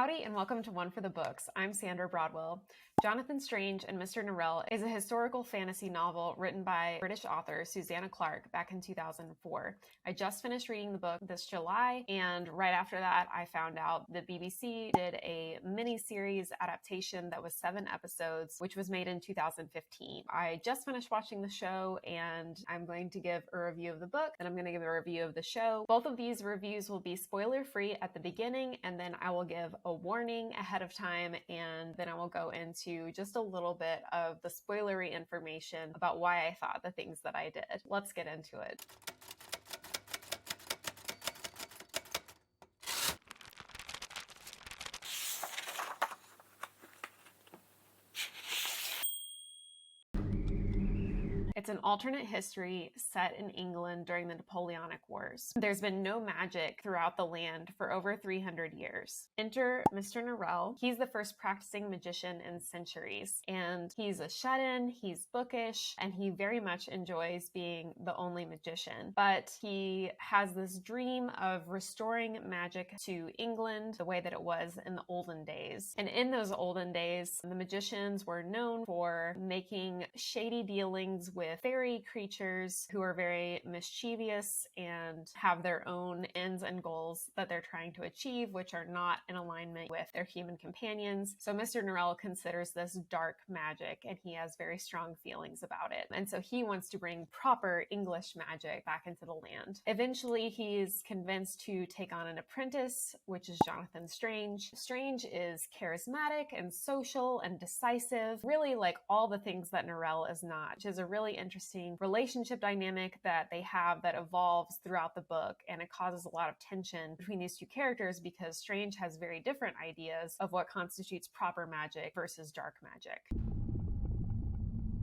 Howdy and welcome to One for the Books. I'm Sandra Broadwell. Jonathan Strange and Mr Norrell is a historical fantasy novel written by British author Susanna Clarke back in 2004. I just finished reading the book this July, and right after that I found out the BBC did a mini-series adaptation that was 7 episodes, which was made in 2015. I just finished watching the show, and I'm going to give a review of the book, and I'm going to give a review of the show. Both of these reviews will be spoiler-free at the beginning, and then I will give a warning ahead of time, and then I will go into just a little bit of the spoilery information about why I thought the things that I did. Let's get into it. It's an alternate history set in England during the Napoleonic Wars. There's been no magic throughout the land for over 300 years. Enter Mr. Norrell. He's the first practicing magician in centuries, and he's a shut-in, he's bookish, and he very much enjoys being the only magician. But he has this dream of restoring magic to England the way that it was in the olden days. And in those olden days, the magicians were known for making shady dealings with fairy creatures who are very mischievous and have their own ends and goals that they're trying to achieve, which are not in alignment with their human companions. So Mr. Norrell considers this dark magic, and he has very strong feelings about it. And so he wants to bring proper English magic back into the land. Eventually, he's convinced to take on an apprentice, which is Jonathan Strange. Strange is charismatic and social and decisive, really like all the things that Norrell is not, which is a really interesting relationship dynamic that they have that evolves throughout the book, and it causes a lot of tension between these two characters because Strange has very different ideas of what constitutes proper magic versus dark magic.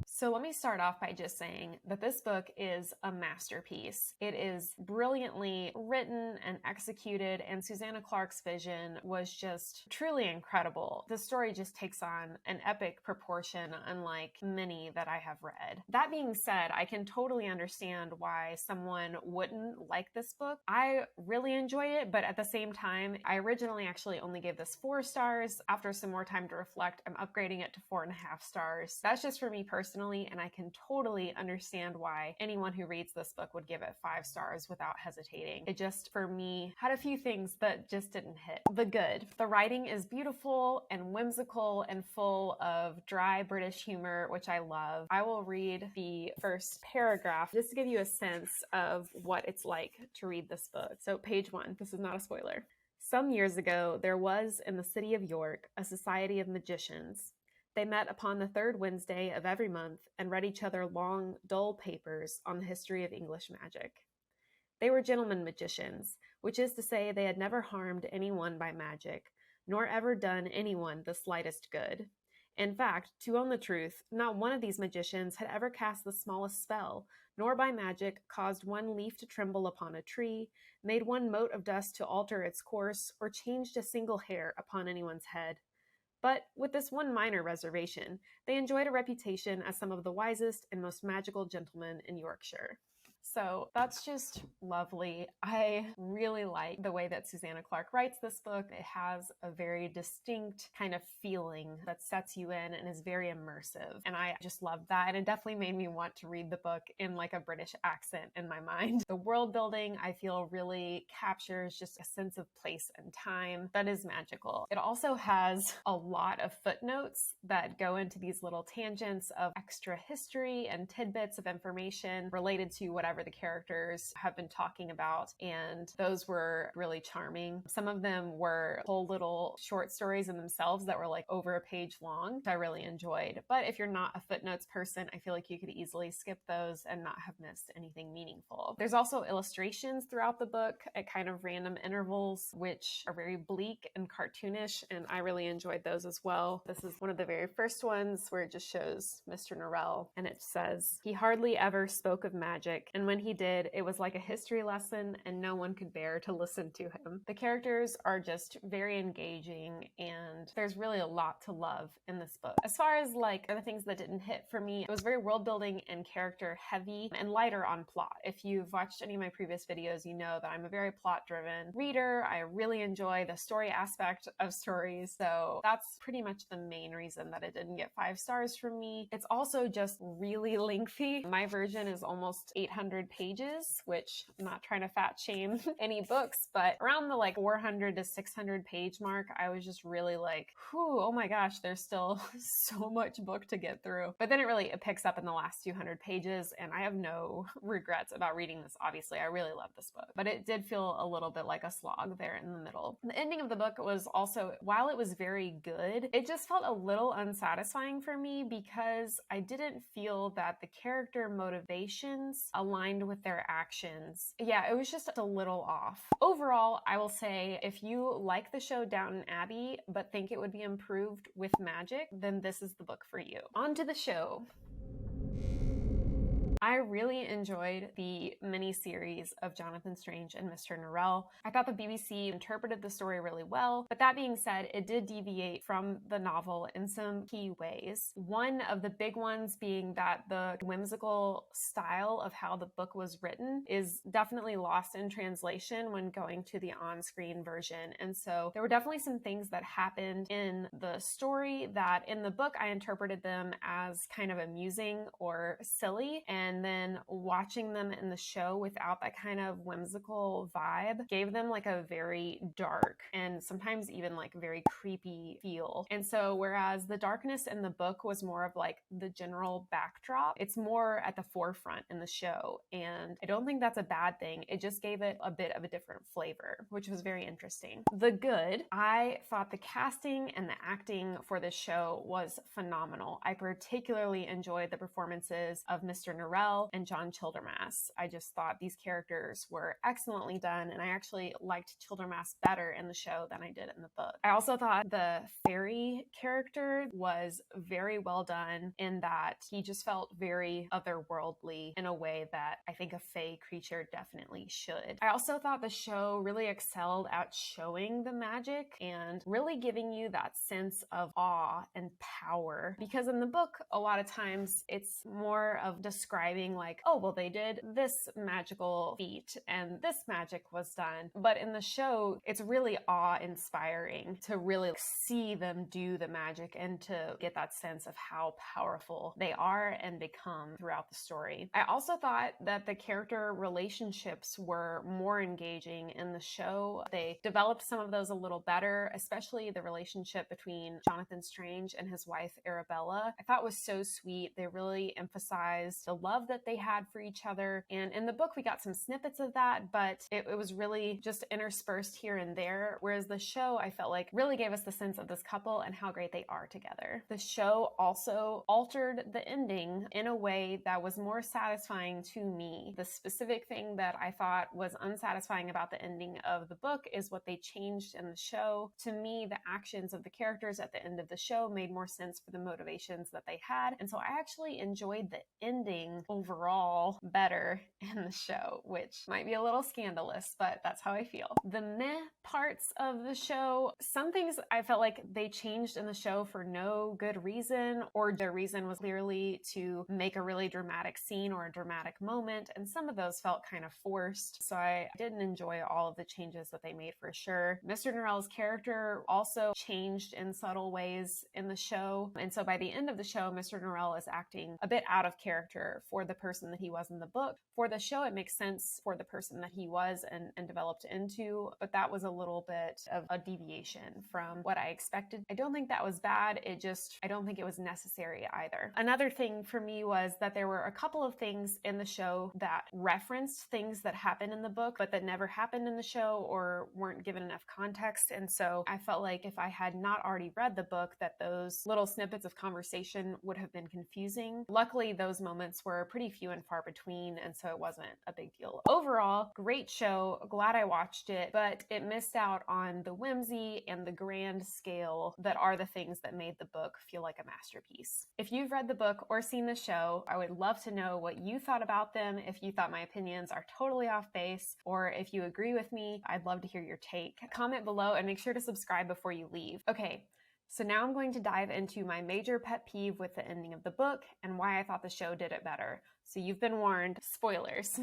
So let me start off by just saying that this book is a masterpiece. It is brilliantly written and executed, and Susanna Clarke's vision was just truly incredible. The story just takes on an epic proportion unlike many that I have read. That being said, I can totally understand why someone wouldn't like this book. I really enjoy it, but at the same time, I originally actually only gave this 4 stars. After some more time to reflect, I'm upgrading it to 4.5 stars. That's just for me personally, and I can totally understand why anyone who reads this book would give it 5 stars without hesitating. It just, for me, had a few things that just didn't hit. The good. The writing is beautiful and whimsical and full of dry British humor, which I love. I will read the first paragraph just to give you a sense of what it's like to read this book. So page 1, this is not a spoiler. Some years ago, there was in the city of York a society of magicians. They met upon the 3rd Wednesday of every month and read each other long, dull papers on the history of English magic. They were gentlemen magicians, which is to say they had never harmed anyone by magic, nor ever done anyone the slightest good. In fact, to own the truth, not one of these magicians had ever cast the smallest spell, nor by magic caused one leaf to tremble upon a tree, made one mote of dust to alter its course, or changed a single hair upon anyone's head. But with this one minor reservation, they enjoyed a reputation as some of the wisest and most magical gentlemen in Yorkshire. So that's just lovely. I really like the way that Susanna Clarke writes this book. It has a very distinct kind of feeling that sets you in and is very immersive. And I just love that. And it definitely made me want to read the book in like a British accent in my mind. The world building, I feel, really captures just a sense of place and time that is magical. It also has a lot of footnotes that go into these little tangents of extra history and tidbits of information related to whatever the characters have been talking about, and those were really charming. Some of them were whole little short stories in themselves that were like over a page long, which I really enjoyed. But if you're not a footnotes person, I feel like you could easily skip those and not have missed anything meaningful. There's also illustrations throughout the book at kind of random intervals, which are very bleak and cartoonish, and I really enjoyed those as well. This is one of the very first ones where it just shows Mr. Norrell, and it says, "He hardly ever spoke of magic, and when he did, it was like a history lesson and no one could bear to listen to him. The characters are just very engaging and there's really a lot to love in this book. As far as like other things that didn't hit for me, it was very world building and character heavy and lighter on plot. If you've watched any of my previous videos, you know that I'm a very plot driven reader. I really enjoy the story aspect of stories. So that's pretty much the main reason that it didn't get 5 stars from me. It's also just really lengthy. My version is almost 800 pages, which I'm not trying to fat shame any books, but around the like 400 to 600 page mark, I was just really like, whew, oh my gosh, there's still so much book to get through. But then it picks up in the last 200 pages, and I have no regrets about reading this. Obviously, I really love this book, but it did feel a little bit like a slog there in the middle. The ending of the book was also, while it was very good, it just felt a little unsatisfying for me because I didn't feel that the character motivations aligned with their actions. Yeah, it was just a little off. Overall, I will say if you like the show Downton Abbey but think it would be improved with magic, then this is the book for you. On to the show. I really enjoyed the mini-series of Jonathan Strange and Mr Norrell. I thought the BBC interpreted the story really well, but that being said, it did deviate from the novel in some key ways. One of the big ones being that the whimsical style of how the book was written is definitely lost in translation when going to the on-screen version. And so there were definitely some things that happened in the story that in the book I interpreted them as kind of amusing or silly, and then watching them in the show without that kind of whimsical vibe gave them like a very dark and sometimes even like very creepy feel. And so whereas the darkness in the book was more of like the general backdrop, it's more at the forefront in the show. And I don't think that's a bad thing. It just gave it a bit of a different flavor, which was very interesting. The good, I thought the casting and the acting for this show was phenomenal. I particularly enjoyed the performances of Mr Norrell and John Childermas. I just thought these characters were excellently done, and I actually liked Childermas better in the show than I did in the book. I also thought the fairy character was very well done in that he just felt very otherworldly in a way that I think a fae creature definitely should. I also thought the show really excelled at showing the magic and really giving you that sense of awe and power, because in the book a lot of times it's more of describing like, oh, well, they did this magical feat and this magic was done. But in the show, it's really awe-inspiring to really see them do the magic and to get that sense of how powerful they are and become throughout the story. I also thought that the character relationships were more engaging in the show. They developed some of those a little better, especially the relationship between Jonathan Strange and his wife, Arabella. I thought was so sweet. They really emphasized the love that they had for each other. And in the book, we got some snippets of that, but it was really just interspersed here and there. Whereas the show, I felt like really gave us the sense of this couple and how great they are together. The show also altered the ending in a way that was more satisfying to me. The specific thing that I thought was unsatisfying about the ending of the book is what they changed in the show. To me, the actions of the characters at the end of the show made more sense for the motivations that they had. And so I actually enjoyed the ending overall better in the show, which might be a little scandalous, but that's how I feel. The meh parts of the show, some things I felt like they changed in the show for no good reason, or the reason was clearly to make a really dramatic scene or a dramatic moment, and some of those felt kind of forced. So I didn't enjoy all of the changes that they made for sure. Mr. Norrell's character also changed in subtle ways in the show, and so by the end of the show, Mr. Norrell is acting a bit out of character for the person that he was in the book. For the show, it makes sense for the person that he was and developed into, but that was a little bit of a deviation from what I expected. I don't think that was bad. I don't think it was necessary either. Another thing for me was that there were a couple of things in the show that referenced things that happened in the book, but that never happened in the show or weren't given enough context. And so I felt like if I had not already read the book, that those little snippets of conversation would have been confusing. Luckily, those moments were pretty few and far between, and so it wasn't a big deal. Overall, great show. Glad I watched it, but it missed out on the whimsy and the grand scale that are the things that made the book feel like a masterpiece. If you've read the book or seen the show, I would love to know what you thought about them, if you thought my opinions are totally off base, or if you agree with me. I'd love to hear your take. Comment below and make sure to subscribe before you leave. Okay, so now I'm going to dive into my major pet peeve with the ending of the book and why I thought the show did it better. So you've been warned, spoilers.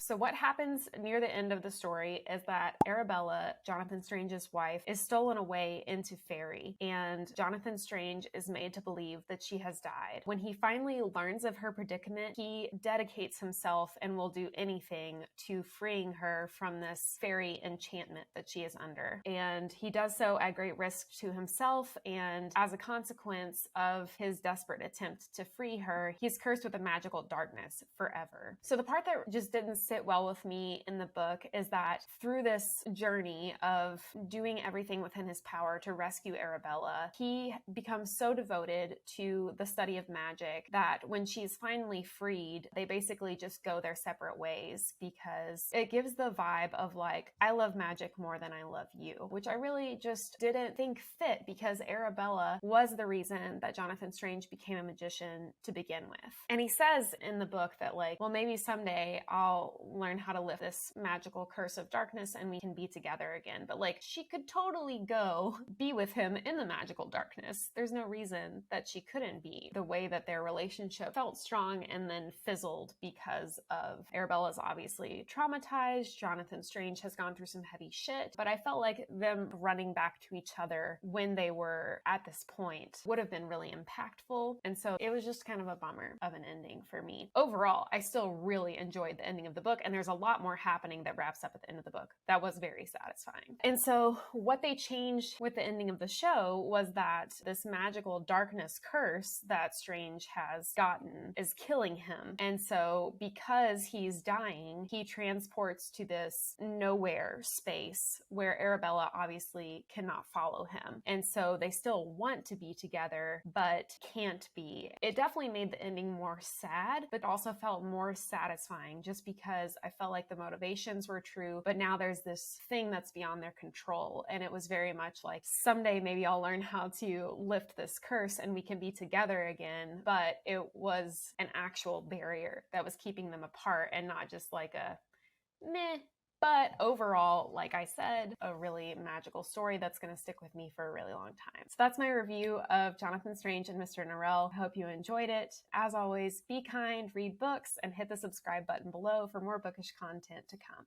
So what happens near the end of the story is that Arabella, Jonathan Strange's wife, is stolen away into Fairy, and Jonathan Strange is made to believe that she has died. When he finally learns of her predicament, he dedicates himself and will do anything to freeing her from this fairy enchantment that she is under. And he does so at great risk to himself, and as a consequence of his desperate attempt to free her, he's cursed with a magical darkness forever. So the part that just didn't sit well with me in the book is that through this journey of doing everything within his power to rescue Arabella, he becomes so devoted to the study of magic that when she's finally freed, they basically just go their separate ways, because it gives the vibe of like, I love magic more than I love you, which I really just didn't think fit, because Arabella was the reason that Jonathan Strange became a magician to begin with. And he says in the book that like, well, maybe someday I'll learn how to lift this magical curse of darkness and we can be together again. But like, she could totally go be with him in the magical darkness. There's no reason that she couldn't be. The way that their relationship felt strong and then fizzled because of Arabella's obviously traumatized. Jonathan Strange has gone through some heavy shit, but I felt like them running back to each other when they were at this point would have been really impactful. And so it was just kind of a bummer of an ending for me. Overall, I still really enjoyed the ending of the book, and there's a lot more happening that wraps up at the end of the book. That was very satisfying. And so what they changed with the ending of the show was that this magical darkness curse that Strange has gotten is killing him. And so because he's dying, he transports to this nowhere space where Arabella obviously cannot follow him. And so they still want to be together, but can't be. It definitely made the ending more sad, but also felt more satisfying just because I felt like the motivations were true, but now there's this thing that's beyond their control. And it was very much like, someday maybe I'll learn how to lift this curse and we can be together again. But it was an actual barrier that was keeping them apart and not just like a meh. But overall, like I said, a really magical story that's going to stick with me for a really long time. So that's my review of Jonathan Strange and Mr. Norrell. I hope you enjoyed it. As always, be kind, read books, and hit the subscribe button below for more bookish content to come.